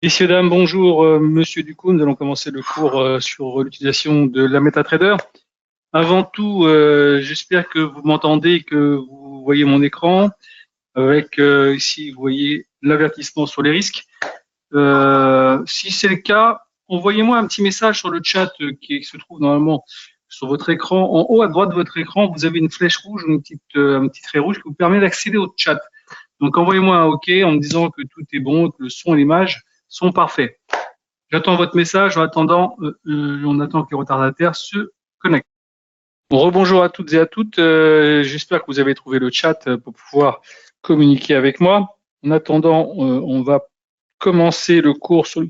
Messieurs, dames, bonjour. Monsieur Ducou, nous allons commencer le cours sur l'utilisation de la MetaTrader. Avant tout, j'espère que vous m'entendez, que vous voyez mon écran. Avec ici, vous voyez l'avertissement sur les risques. Si c'est le cas, envoyez-moi un petit message sur le chat qui se trouve normalement sur votre écran. En haut à droite de votre écran, vous avez une flèche rouge, un petit trait rouge qui vous permet d'accéder au chat. Donc envoyez-moi un OK en me disant que tout est bon, que le son et l'image sont parfaits. J'attends votre message. En attendant, on attend que les retardataires se connectent. Bon, rebonjour à toutes et à toutes. J'espère que vous avez trouvé le chat pour pouvoir communiquer avec moi. En attendant, on va commencer le cours sur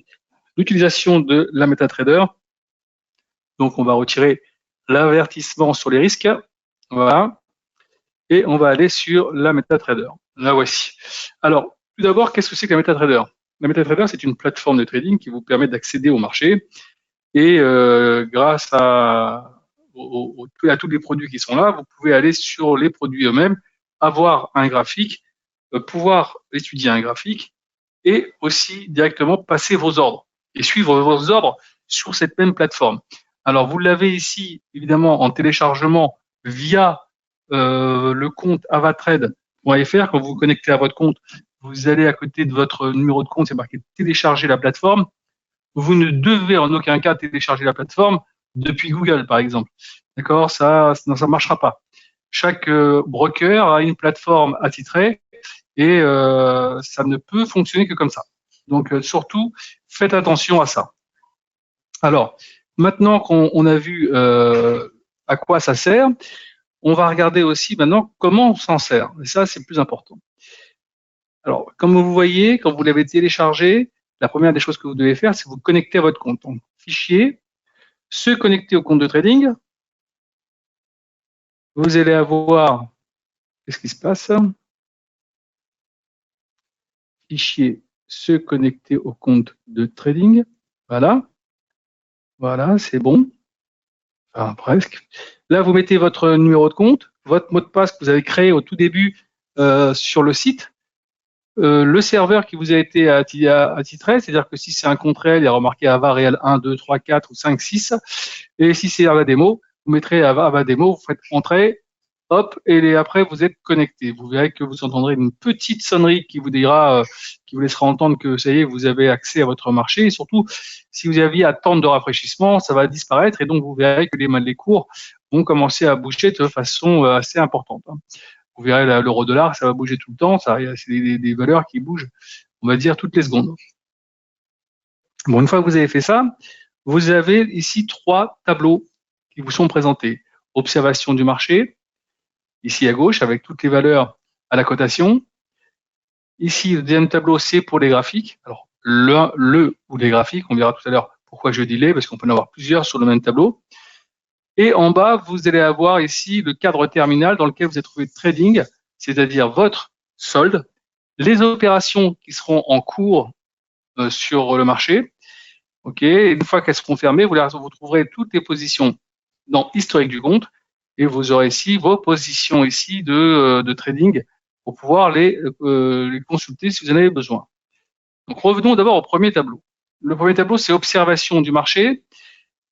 l'utilisation de la MetaTrader. Donc, on va retirer l'avertissement sur les risques. Voilà. Et on va aller sur la MetaTrader. La voici. Alors, tout d'abord, qu'est-ce que c'est que la MetaTrader? La MetaTrader, c'est une plateforme de trading qui vous permet d'accéder au marché. Et grâce à tous les produits qui sont là, vous pouvez aller sur les produits eux-mêmes, avoir un graphique, pouvoir étudier un graphique et aussi directement passer vos ordres et suivre vos ordres sur cette même plateforme. Alors, vous l'avez ici, évidemment, en téléchargement via le compte avatrade.fr. Quand vous vous connectez à votre compte, vous allez à côté de votre numéro de compte, c'est marqué télécharger la plateforme. Vous ne devez en aucun cas télécharger la plateforme depuis Google, par exemple. D'accord? Ça marchera pas. Chaque broker a une plateforme attitrée et ça ne peut fonctionner que comme ça. Donc, surtout, faites attention à ça. Alors, maintenant qu'on a vu à quoi ça sert, on va regarder aussi maintenant comment on s'en sert. Et ça, c'est le plus important. Alors, comme vous voyez, quand vous l'avez téléchargé, la première des choses que vous devez faire, c'est vous connecter à votre compte. Donc, fichier, se connecter au compte de trading. Vous allez avoir, qu'est-ce qui se passe? Fichier, se connecter au compte de trading. Voilà. Voilà, c'est bon. Enfin, presque. Là, vous mettez votre numéro de compte, votre mot de passe que vous avez créé au tout début sur le site. Le serveur qui vous a été attitré, c'est-à-dire que si c'est un compte réel, il y a remarqué Ava réel 1, 2, 3, 4 ou 5, 6. Et si c'est Ava démo, vous mettrez Ava démo, vous faites entrer, hop, et après vous êtes connecté. Vous verrez que vous entendrez une petite sonnerie qui vous dira, qui vous laissera entendre que ça y est, vous avez accès à votre marché. Et surtout, si vous aviez attente de rafraîchissement, ça va disparaître et donc vous verrez que les cours vont commencer à bouger de façon assez importante. Vous verrez l'euro-dollar, ça va bouger tout le temps. C'est des valeurs qui bougent, on va dire, toutes les secondes. Bon, une fois que vous avez fait ça, vous avez ici 3 tableaux qui vous sont présentés. Observation du marché, ici à gauche, avec toutes les valeurs à la cotation. Ici, le deuxième tableau, c'est pour les graphiques. Alors, le ou les graphiques, on verra tout à l'heure pourquoi je dis les, parce qu'on peut en avoir plusieurs sur le même tableau. Et en bas, vous allez avoir ici le cadre terminal dans lequel vous allez trouver trading, c'est-à-dire votre solde, les opérations qui seront en cours sur le marché. Ok, une fois qu'elles seront fermées, vous trouverez toutes les positions dans historique du compte et vous aurez ici vos positions ici de trading pour pouvoir les consulter si vous en avez besoin. Donc revenons d'abord au premier tableau. Le premier tableau, c'est observation du marché.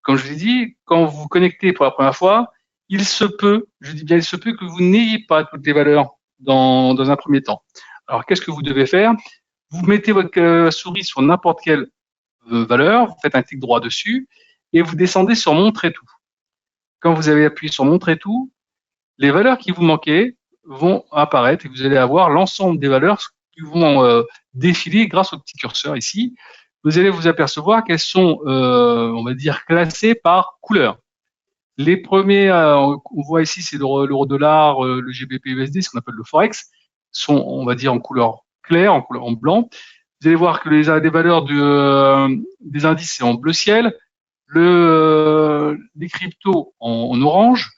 Comme je vous l'ai dit, quand vous vous connectez pour la première fois, il se peut, je dis bien il se peut que vous n'ayez pas toutes les valeurs dans un premier temps. Alors qu'est-ce que vous devez faire? Vous mettez votre souris sur n'importe quelle valeur, vous faites un clic droit dessus et vous descendez sur montrer tout. Quand vous avez appuyé sur montrer tout, les valeurs qui vous manquaient vont apparaître et vous allez avoir l'ensemble des valeurs qui vont défiler grâce au petit curseur ici. Vous allez vous apercevoir qu'elles sont, on va dire, classées par couleur. Les premiers, on voit ici, c'est l'euro-dollar, le GBP-USD, ce qu'on appelle le Forex, sont, on va dire, en couleur claire, en blanc. Vous allez voir que les valeurs des indices, c'est en bleu ciel. Les cryptos en orange.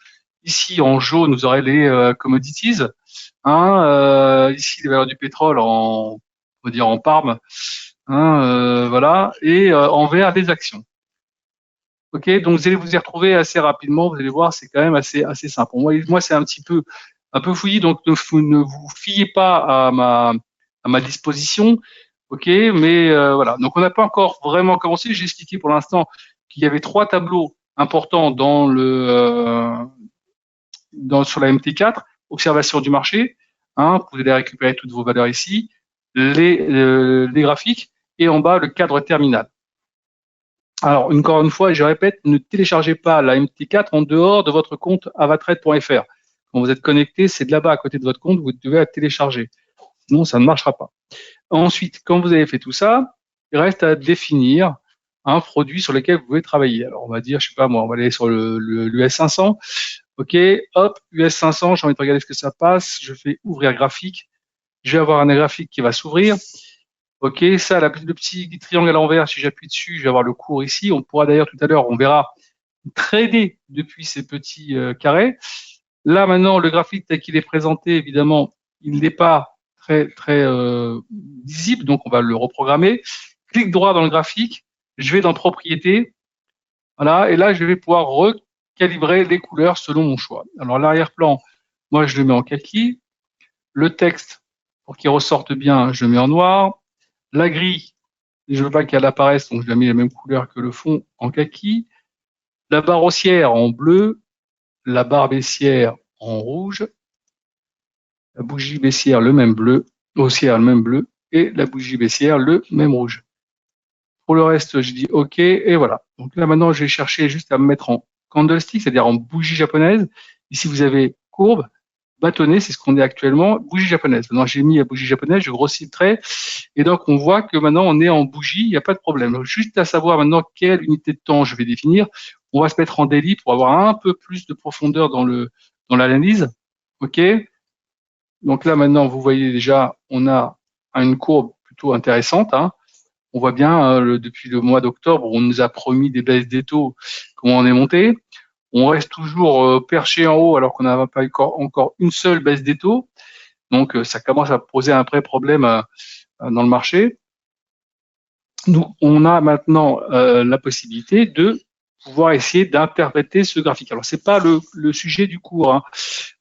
Ici, en jaune, vous aurez les commodities. Ici, les valeurs du pétrole on va dire en parme. Voilà. Et en vert, les actions. Ok, donc vous allez vous y retrouver assez rapidement. Vous allez voir, c'est quand même assez simple. Moi, c'est un peu fouillis, donc ne vous fiez pas à ma disposition. Ok, mais voilà. Donc on n'a pas encore vraiment commencé. J'ai expliqué pour l'instant qu'il y avait 3 tableaux importants sur la MT4, observation du marché. Hein, vous allez récupérer toutes vos valeurs ici, les graphiques, et en bas le cadre terminal. Alors, encore une fois, je répète, ne téléchargez pas la MT4 en dehors de votre compte avatrade.fr. Quand vous êtes connecté, c'est de là-bas à côté de votre compte, vous devez la télécharger. Sinon, ça ne marchera pas. Ensuite, quand vous avez fait tout ça, il reste à définir un produit sur lequel vous pouvez travailler. Alors, on va dire, je sais pas moi, on va aller sur l'US 500. OK, hop, US 500, j'ai envie de regarder ce que ça passe. Je fais ouvrir graphique. Je vais avoir un graphique qui va s'ouvrir. OK, ça, le petit triangle à l'envers, si j'appuie dessus, je vais avoir le cours ici. On pourra d'ailleurs tout à l'heure, on verra trader depuis ces petits carrés. Là, maintenant, le graphique tel qu'il est présenté, évidemment, il n'est pas très visible, donc on va le reprogrammer. Clic droit dans le graphique, je vais dans propriétés, voilà, et là, je vais pouvoir recalibrer les couleurs selon mon choix. Alors, l'arrière-plan, moi, je le mets en kaki. Le texte, pour qu'il ressorte bien, je le mets en noir. La grille, je veux pas qu'elle apparaisse, donc je la mets la même couleur que le fond en kaki. La barre haussière en bleu, la barre baissière en rouge, la bougie baissière le même bleu, haussière le même bleu, et la bougie baissière le même rouge. Pour le reste, je dis OK, et voilà. Donc là, maintenant, je vais chercher juste à me mettre en candlestick, c'est-à-dire en bougie japonaise. Ici, vous avez courbe, bâtonnet, c'est ce qu'on est actuellement, bougie japonaise. Maintenant, j'ai mis la bougie japonaise, je grossis le trait, et donc on voit que maintenant, on est en bougie, il n'y a pas de problème. Donc, juste à savoir maintenant quelle unité de temps je vais définir. On va se mettre en daily pour avoir un peu plus de profondeur dans l'analyse. OK. Donc là, maintenant, vous voyez déjà, on a une courbe plutôt intéressante. Hein. On voit bien, depuis le mois d'octobre, on nous a promis des baisses des taux, comment on est monté. On reste toujours perché en haut alors qu'on n'a pas encore une seule baisse des taux. Donc, ça commence à poser un vrai problème dans le marché. Donc, on a maintenant la possibilité de pouvoir essayer d'interpréter ce graphique. Alors, c'est pas le sujet du cours. Hein.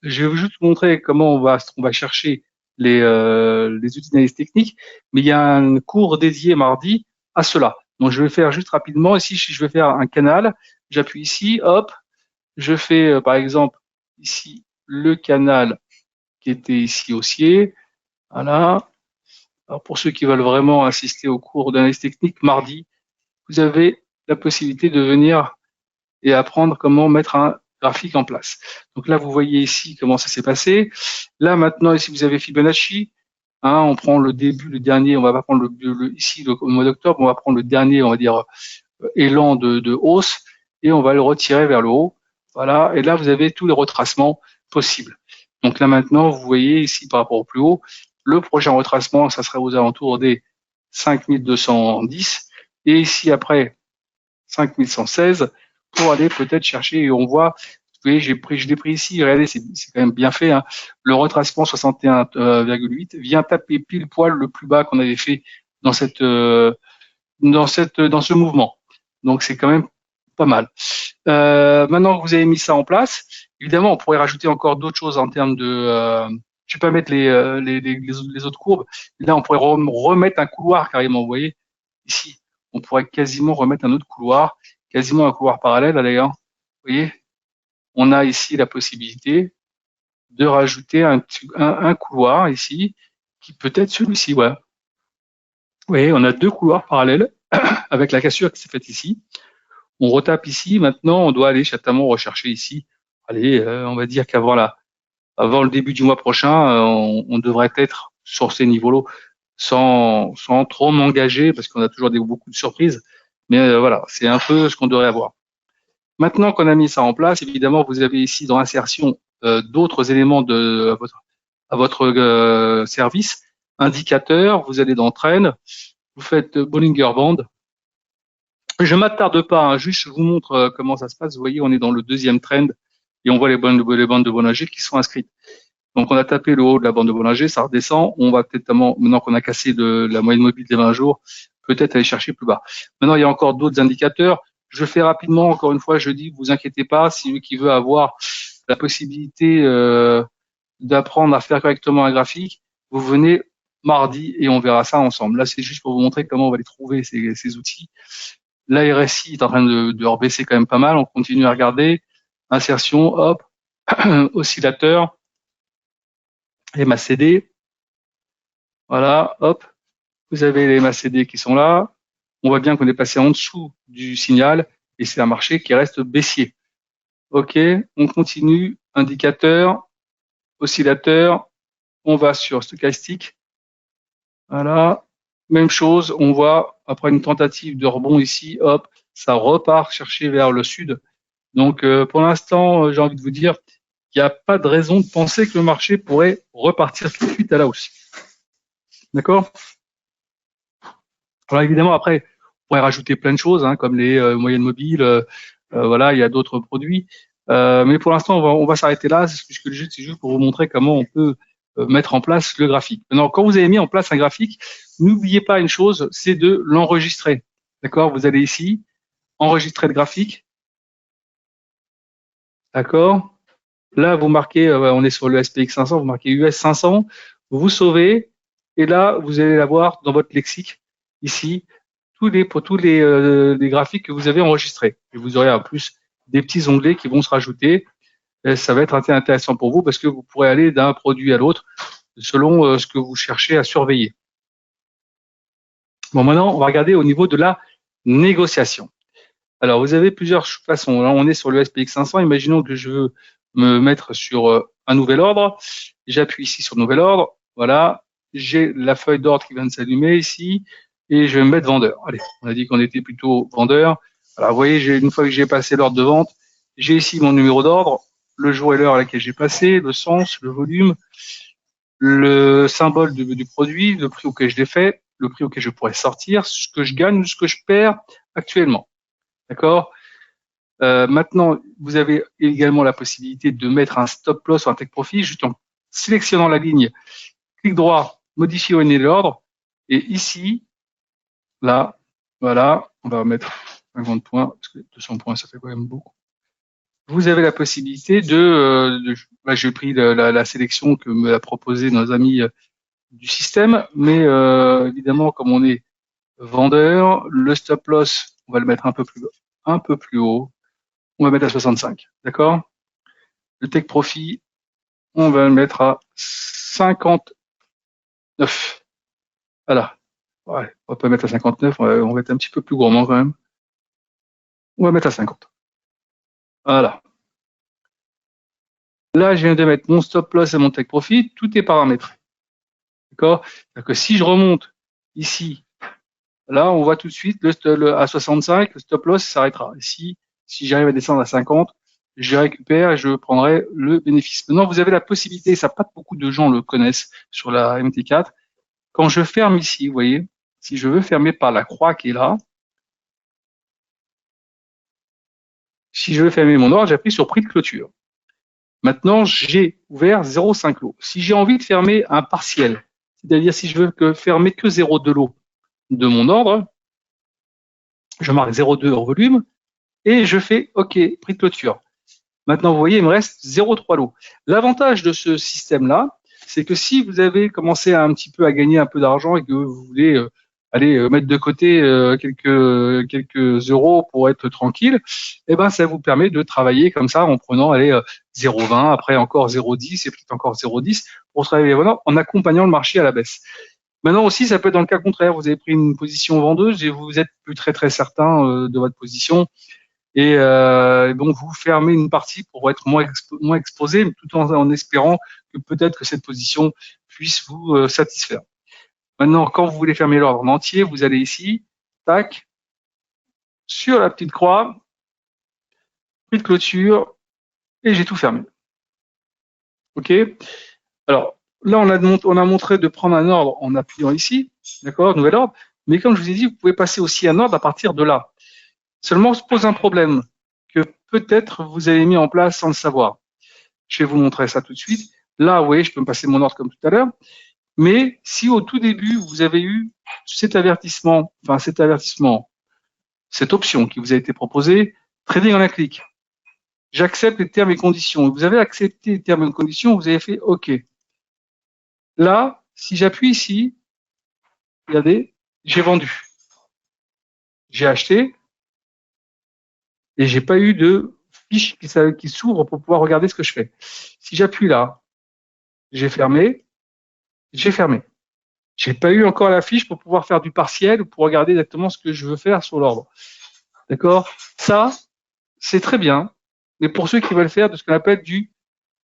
Je vais juste vous montrer comment on va chercher les outils d'analyse technique, mais il y a un cours dédié mardi à cela. Donc, je vais faire juste rapidement. Ici, si je vais faire un canal, j'appuie ici, hop, je fais par exemple ici le canal qui était ici haussier. Voilà. Alors, pour ceux qui veulent vraiment assister au cours d'analyse technique mardi, vous avez la possibilité de venir et apprendre comment mettre un graphique en place. Donc là, vous voyez ici comment ça s'est passé. Là, maintenant, ici, vous avez Fibonacci. Hein, on prend le début, le dernier, on va pas prendre ici, au mois d'octobre, on va prendre le dernier, on va dire, élan de hausse, et on va le retirer vers le haut. Voilà, et là, vous avez tous les retracements possibles. Donc là, maintenant, vous voyez ici, par rapport au plus haut, le prochain retracement, ça serait aux alentours des 5210, et ici, après, 5116, pour aller peut-être chercher, et on voit, vous voyez, je l'ai pris ici, regardez, c'est quand même bien fait, hein. Le retracement 61,8 vient taper pile poil le plus bas qu'on avait fait dans dans ce mouvement. Donc c'est quand même pas mal. Maintenant que vous avez mis ça en place, évidemment, on pourrait rajouter encore d'autres choses en termes de. Je vais pas mettre les autres courbes. Là, on pourrait remettre un couloir carrément. Vous voyez, ici, on pourrait quasiment remettre un autre couloir, quasiment un couloir parallèle d'ailleurs. Vous voyez, on a ici la possibilité de rajouter un couloir ici, qui peut être celui-ci. Ouais. Vous voyez, on a deux couloirs parallèles avec la cassure qui s'est faite ici. On retape ici. Maintenant, on doit aller châtamment rechercher ici. Allez, on va dire avant le début du mois prochain, on devrait être sur ces niveaux-là sans trop m'engager parce qu'on a toujours beaucoup de surprises. Mais voilà, c'est un peu ce qu'on devrait avoir. Maintenant qu'on a mis ça en place, évidemment, vous avez ici dans l'insertion d'autres éléments à votre service. Indicateur, vous allez dans Trend, vous faites Bollinger Band. Je m'attarde pas, hein, juste je vous montre comment ça se passe. Vous voyez, on est dans le deuxième trend et on voit les bandes de Bollinger qui sont inscrites. Donc on a tapé le haut de la bande de Bollinger, ça redescend. On va peut-être, maintenant qu'on a cassé la moyenne mobile des 20 jours, peut-être aller chercher plus bas. Maintenant, il y a encore d'autres indicateurs. Je fais rapidement, encore une fois, je dis, vous inquiétez pas, si celui qui veut avoir la possibilité d'apprendre à faire correctement un graphique, vous venez mardi et on verra ça ensemble. Là, c'est juste pour vous montrer comment on va les trouver, ces outils. La RSI est en train de rebaisser quand même pas mal. On continue à regarder. Insertion, hop, oscillateur, MACD. Voilà, hop. Vous avez les MACD qui sont là. On voit bien qu'on est passé en dessous du signal et c'est un marché qui reste baissier. OK, on continue. Indicateur, oscillateur. On va sur stochastique. Voilà. Même chose, on voit après une tentative de rebond ici, hop, ça repart chercher vers le sud. Donc pour l'instant, j'ai envie de vous dire qu'il n'y a pas de raison de penser que le marché pourrait repartir tout de suite à la hausse. D'accord? Alors évidemment, après, on pourrait rajouter plein de choses, hein, comme les moyennes mobiles, voilà, il y a d'autres produits. Mais pour l'instant, on va s'arrêter là. C'est juste pour vous montrer comment on peut mettre en place le graphique. Maintenant, quand vous avez mis en place un graphique, n'oubliez pas une chose, c'est de l'enregistrer. D'accord? Vous allez ici, enregistrer le graphique. D'accord? Là, vous marquez, on est sur le SPX 500, vous marquez US 500, vous sauvez, et là, vous allez l'avoir dans votre lexique, ici, pour tous les graphiques que vous avez enregistrés. Et vous aurez en plus des petits onglets qui vont se rajouter. Et ça va être intéressant pour vous parce que vous pourrez aller d'un produit à l'autre selon ce que vous cherchez à surveiller. Bon, maintenant, on va regarder au niveau de la négociation. Alors, vous avez plusieurs façons. Là, on est sur le SPX 500. Imaginons que je veux me mettre sur un nouvel ordre. J'appuie ici sur nouvel ordre. Voilà. J'ai la feuille d'ordre qui vient de s'allumer ici. Et je vais me mettre vendeur. Allez, on a dit qu'on était plutôt vendeur. Alors, vous voyez, une fois que j'ai passé l'ordre de vente, j'ai ici mon numéro d'ordre, le jour et l'heure à laquelle j'ai passé, le sens, le volume, le symbole du produit, le prix auquel je l'ai fait, le prix auquel je pourrais sortir, ce que je gagne ou ce que je perds actuellement. D'accord? Maintenant, vous avez également la possibilité de mettre un stop loss ou un take profit juste en sélectionnant la ligne, clic droit, modifier au nez l'ordre, et ici, là, voilà, on va mettre 50 points, parce que 200 points, ça fait quand même beaucoup. Vous avez la possibilité j'ai pris la sélection que me a proposé nos amis du système, mais évidemment, comme on est vendeur, le stop loss, on va le mettre un peu plus haut. On va mettre à 65, d'accord? Le take profit, on va le mettre à 59. Voilà. Ouais, on va pas mettre à 59, on va être un petit peu plus gourmand quand même. On va mettre à 50. Voilà. Là, je viens de mettre mon stop loss et mon take profit, tout est paramétré. D'accord? C'est-à-dire que si je remonte ici, là, on voit tout de suite à 65, le stop loss s'arrêtera. Si j'arrive à descendre à 50, je récupère et je prendrai le bénéfice. Maintenant, vous avez la possibilité, ça pas beaucoup de gens le connaissent sur la MT4. Quand je ferme ici, vous voyez, si je veux fermer par la croix qui est là, si je veux fermer mon ordre, j'appuie sur prix de clôture. Maintenant, j'ai ouvert 0,5 lot. Si j'ai envie de fermer un partiel, c'est-à-dire si je veux fermer que 0,2 lot de mon ordre, je marque 0,2 en volume et je fais OK, prix de clôture. Maintenant, vous voyez, il me reste 0,3 lot. L'avantage de ce système-là, c'est que si vous avez commencé un petit peu à gagner un peu d'argent et que vous voulez aller mettre de côté quelques euros pour être tranquille, eh ben ça vous permet de travailler comme ça en prenant 0,20, après encore 0,10 et peut-être encore 0,10 pour travailler en accompagnant le marché à la baisse. Maintenant aussi, ça peut être dans le cas contraire. Vous avez pris une position vendeuse et vous êtes plus très certain de votre position. Et donc vous fermez une partie pour être moins exposé, tout en espérant que peut-être que cette position puisse vous satisfaire. Maintenant, quand vous voulez fermer l'ordre en entier, vous allez ici, tac, sur la petite croix, prix de clôture, et j'ai tout fermé. OK? Alors là, on a montré de prendre un ordre en appuyant ici, d'accord, nouvel ordre, mais comme je vous ai dit, vous pouvez passer aussi un ordre à partir de là. Seulement, se pose un problème que peut-être vous avez mis en place sans le savoir. Je vais vous montrer ça tout de suite. Là, vous voyez, je peux me passer mon ordre comme tout à l'heure. Mais si au tout début, vous avez eu cette option qui vous a été proposée, trading en un clic. J'accepte les termes et conditions. Vous avez accepté les termes et conditions, vous avez fait OK. Là, Si j'appuie ici, regardez, j'ai vendu. J'ai acheté et j'ai pas eu de fiche qui s'ouvre pour pouvoir regarder ce que je fais. Si j'appuie là, j'ai fermé, j'ai fermé. J'ai pas eu encore la fiche pour pouvoir faire du partiel ou pour regarder exactement ce que je veux faire sur l'ordre. D'accord? Ça, c'est très bien, mais pour ceux qui veulent faire de ce qu'on appelle du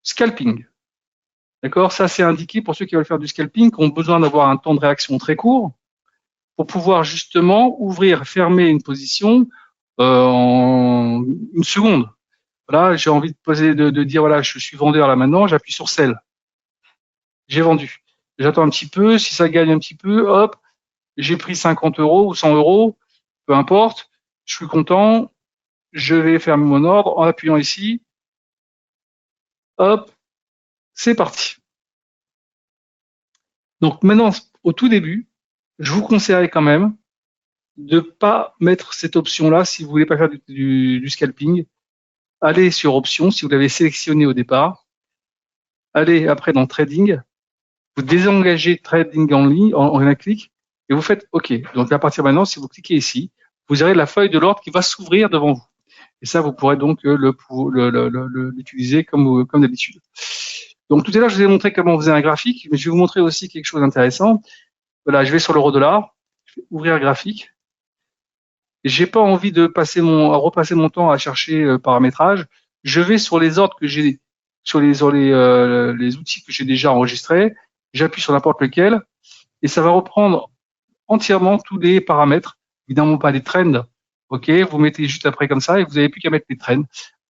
scalping. D'accord? Ça, c'est indiqué pour ceux qui veulent faire du scalping, qui ont besoin d'avoir un temps de réaction très court pour pouvoir justement ouvrir, fermer une position en une seconde. Voilà, j'ai envie de dire voilà, je suis vendeur là maintenant, j'appuie sur sell. J'ai vendu. J'attends un petit peu, si ça gagne un petit peu, hop, j'ai pris 50 euros ou 100 euros, peu importe, je suis content, je vais fermer mon ordre en appuyant ici, hop, c'est parti. Donc maintenant, au tout début, je vous conseillerais quand même de pas mettre cette option-là si vous voulez pas faire du scalping. Allez sur options si vous l'avez sélectionné au départ. Allez après dans trading, vous désengagez trading en ligne, en un clic, et vous faites OK. Donc à partir de maintenant, si vous cliquez ici, vous aurez la feuille de l'ordre qui va s'ouvrir devant vous. Et ça, vous pourrez donc l'utiliser comme d'habitude. Donc tout à l'heure, je vous ai montré comment on faisait un graphique, mais je vais vous montrer aussi quelque chose d'intéressant. Voilà, je vais sur l'euro-dollar, je vais ouvrir graphique. J'ai pas envie de repasser mon temps à chercher paramétrage. Je vais sur les ordres que j'ai, les outils que j'ai déjà enregistrés. J'appuie sur n'importe lequel et ça va reprendre entièrement tous les paramètres. Évidemment pas les trends. Ok, vous mettez juste après comme ça et vous n'avez plus qu'à mettre les trends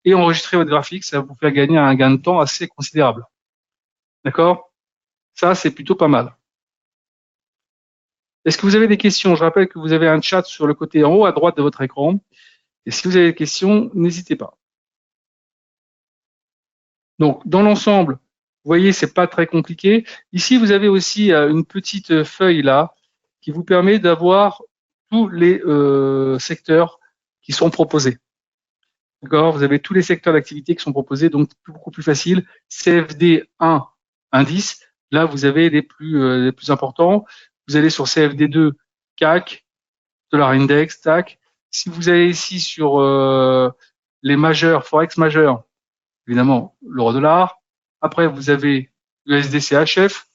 et enregistrer votre graphique. Ça va vous faire gagner un gain de temps assez considérable. D'accord? Ça, c'est plutôt pas mal. Est-ce que vous avez des questions? Je rappelle que vous avez un chat sur le côté en haut à droite de votre écran. Et si vous avez des questions, n'hésitez pas. Donc, dans l'ensemble, vous voyez, c'est pas très compliqué. Ici, vous avez aussi une petite feuille là qui vous permet d'avoir tous les secteurs qui sont proposés. D'accord? Vous avez tous les secteurs d'activité qui sont proposés, donc beaucoup plus facile. CFD 1, indice. Là, vous avez les plus importants. Vous allez sur CFD 2, CAC, Dollar Index, TAC. Si vous allez ici sur les majeurs, Forex majeurs, évidemment, l'euro-dollar. Après, vous avez USD-CHF,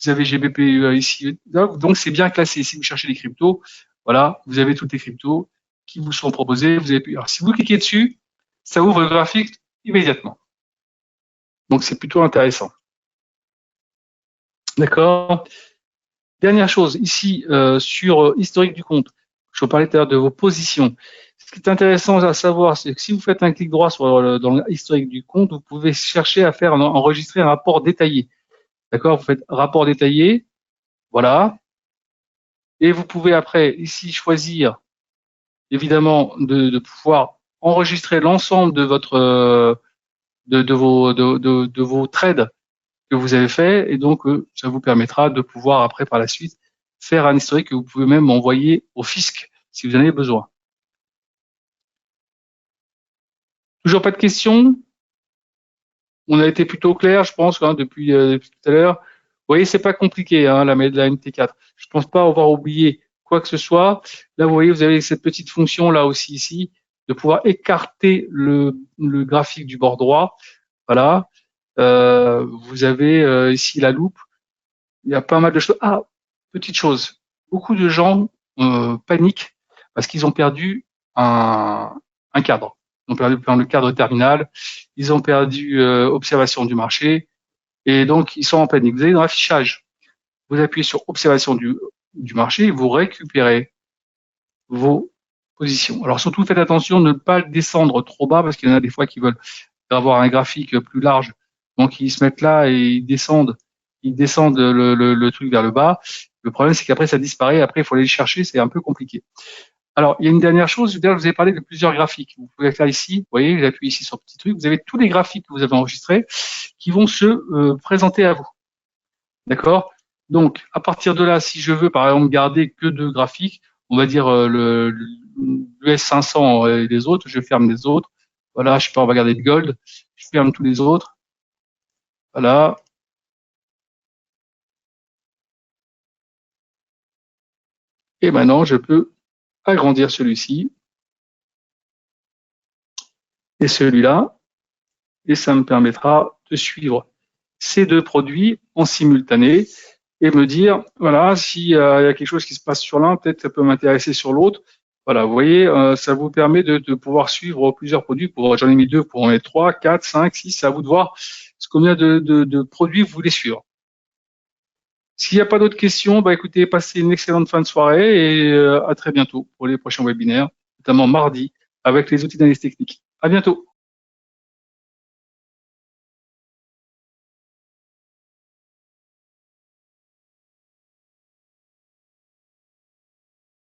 vous avez GBP ici. Donc, c'est bien classé. Si vous cherchez les cryptos, voilà, vous avez toutes les cryptos qui vous sont proposées. Alors, si vous cliquez dessus, ça ouvre le graphique immédiatement. Donc, c'est plutôt intéressant. D'accord. Dernière chose, ici, sur historique du compte, je vous parlais tout à l'heure de vos positions. Ce qui est intéressant à savoir, c'est que si vous faites un clic droit dans l'historique du compte, vous pouvez chercher à faire enregistrer un rapport détaillé. D'accord? Vous faites rapport détaillé, voilà. Et vous pouvez après ici choisir évidemment de pouvoir enregistrer l'ensemble de votre de vos trades que vous avez fait, et donc ça vous permettra de pouvoir après par la suite faire un historique que vous pouvez même envoyer au fisc si vous en avez besoin. Toujours pas de questions? On a été plutôt clair, je pense, hein, depuis tout à l'heure. Vous voyez, c'est pas compliqué, hein, la MT4. Je pense pas avoir oublié quoi que ce soit. Là, vous voyez, vous avez cette petite fonction là aussi ici de pouvoir écarter le graphique du bord droit. Voilà. Vous avez ici la loupe. Il y a pas mal de choses. Ah, petite chose. Beaucoup de gens paniquent parce qu'ils ont perdu un cadre. Ils ont perdu le cadre terminal. Ils ont perdu observation du marché. Et donc, ils sont en panique. Vous allez dans l'affichage. Vous appuyez sur observation du marché et vous récupérez vos positions. Alors, surtout, faites attention de ne pas descendre trop bas parce qu'il y en a des fois qui veulent avoir un graphique plus large. Donc, ils se mettent là et ils descendent le truc vers le bas. Le problème, c'est qu'après, ça disparaît. Après, il faut aller le chercher. C'est un peu compliqué. Alors, il y a une dernière chose. Je vous ai parlé de plusieurs graphiques. Vous pouvez faire ici. Vous voyez, vous appuyez ici sur le petit truc. Vous avez tous les graphiques que vous avez enregistrés qui vont se présenter à vous. D'accord? Donc, à partir de là, si je veux, par exemple, garder que deux graphiques, on va dire le S500 et les autres, je ferme les autres. Voilà, je sais pas, on va garder le gold. Je ferme tous les autres. Voilà. Et maintenant, je peux agrandir celui-ci et celui-là. Et ça me permettra de suivre ces deux produits en simultané et me dire, voilà, s'il y a quelque chose qui se passe sur l'un, peut-être ça peut m'intéresser sur l'autre. Voilà, vous voyez, ça vous permet de pouvoir suivre plusieurs produits. J'en ai mis deux pour en mettre 3, 4, 5, 6. C'est à vous de voir combien de produits vous voulez suivre. S'il n'y a pas d'autres questions, bah écoutez, passez une excellente fin de soirée et à très bientôt pour les prochains webinaires, notamment mardi avec les outils d'analyse technique. À bientôt.